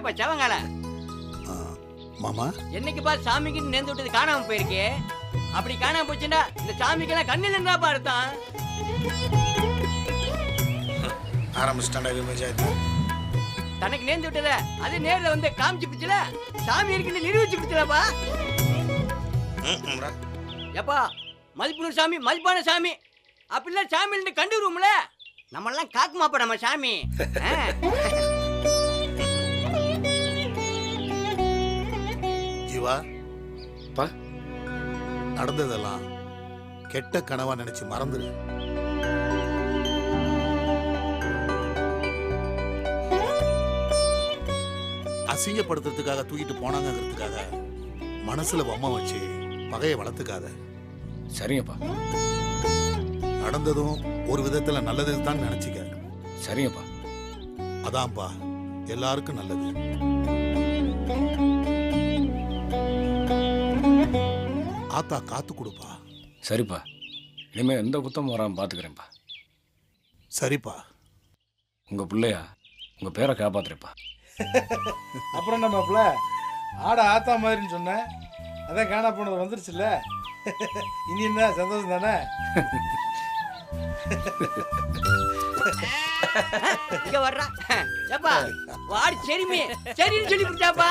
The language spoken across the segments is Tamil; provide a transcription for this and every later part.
ஏப்பா செவங்கால மாமா என்னைக்குப்பா சாமிக்கு நேர்ந்து விட்டது காணாம போயிருக்கே. அப்படி காணாம போச்சுன்னா இந்த சாமிக்கெல்லாம் கண்ணில் இருந்தாப்பா அர்த்தம். ஆரம்பிச்சிட்டாண்டா விமர்ஜாயத்தை. தனக்கு நேர்ந்து விட்டத அது நேர்ல வந்து காமிச்சு பிடிச்சல சாமி இருக்குன்னு நிரூபிச்சு பிடிச்சலப்பா. ஏப்பா மதிப்புள்ள சாமி மதிப்பான சாமி அப்படிலாம் சாமி கண்டுருவோம்ல. நம்ம எல்லாம் காக்குமாப்பா நம்ம சாமி. ஜீவா நடந்ததெல்லாம் கெட்ட கனவா நினைச்சு மறந்துரு. அசிங்கப்படுத்துறதுக்காக தூக்கிட்டு போனாங்கிறதுக்காக மனசுல பொம்மை வச்சு பகையை வளர்த்துக்காத. சரிங்கப்பா. நடந்ததும் ஒரு விதத்துல நல்லது தான் நினைச்சுக்க. சரிங்கப்பா. அதான்ப்பா எல்லாருக்கும் நல்லது. ஆத்தா காத்து கொடுப்பா. சரிப்பா. இனிமே எந்த குத்தமும் வராமல் பார்த்துக்கிறேன்ப்பா. சரிப்பா. உங்க பிள்ளையா உங்க பேரை காப்பாத்துறேப்பா. அப்புறம் என்ன மாப்பிள்ள ஆட ஆத்தா மாதிரின்னு சொன்னேன், அதான் காணா போனது வந்துருச்சுல்ல. இனி என்ன சந்தோஷம் தானே? இங்க வர்றா. ஏப்பா வாடி சரிமே சரின்னு சொல்லி கொடுத்தாப்பா.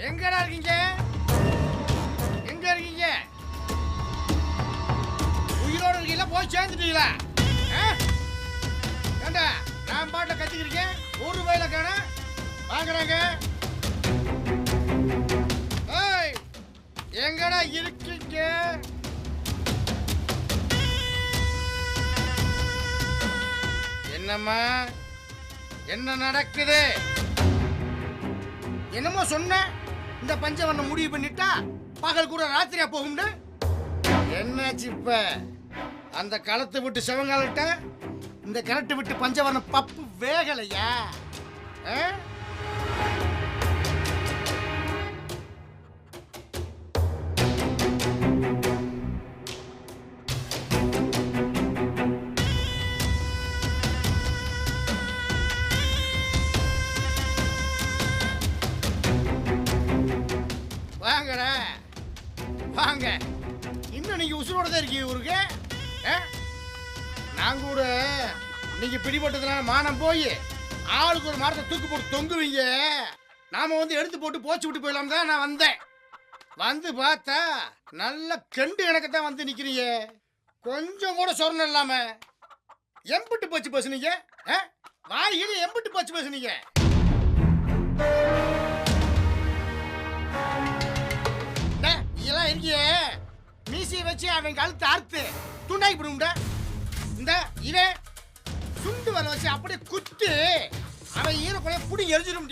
எங்கடா இருக்கீங்க? எங்க இருக்கீங்க? உயிரோட இருக்கீங்களா? போய் சேர்ந்துட்டீங்களா? ஏண்டா நான் பாட்டில் கத்திக்கிறீங்க, ஒரு வயல காண வாங்குறாங்க. ஏய் எங்கடா இருக்கீங்க? என்னம்மா என்ன நடக்குது? என்னமோ சொன்ன இந்த பஞ்சவர்ணம் முடிவு பண்ணிட்டா பகல் கூட ராத்திரியா போகும்னு. என்னாச்சு இப்ப? அந்த களத்தை விட்டு சிவங்காலிட்ட இந்த கிணட்டு விட்டு பஞ்சவர்ணம் பப்பு வேகலையா? வாங்கடா வாங்க. இன்னும் நீங்க உசுரோட தான் இருக்கீங்க ஊருக்கு. நான் கூட நீங்க பிடிபட்டதுனால மானம் போய் ஆளுக்கு ஒரு மரத்தை தூக்கு போட்டு தொங்குவீங்க. நாம வந்து எடுத்து போட்டு போச்சு விட்டு போயிடலாம் தான் நான் வந்தேன். வந்து பார்த்தா நல்ல கெண்டு கணக்கத்தான் வந்து நிக்கிறீங்க. கொஞ்சம் கூட சொரணம் இல்லாம எம்பிட்டு போச்சு பேசுனீங்க. வாயில எம்பிட்டு போச்சு பேசுனீங்க. இதெல்லாம் இருக்கியே மீசியை வச்சு அவன் கழுத்து அறுத்து துண்டாக்கி போடும்டா. இந்த இதே சுண்டு வர வச்சு அப்படியே குத்து அவன் ஈரக்குறைய புடி எரிஞ்சிடும்.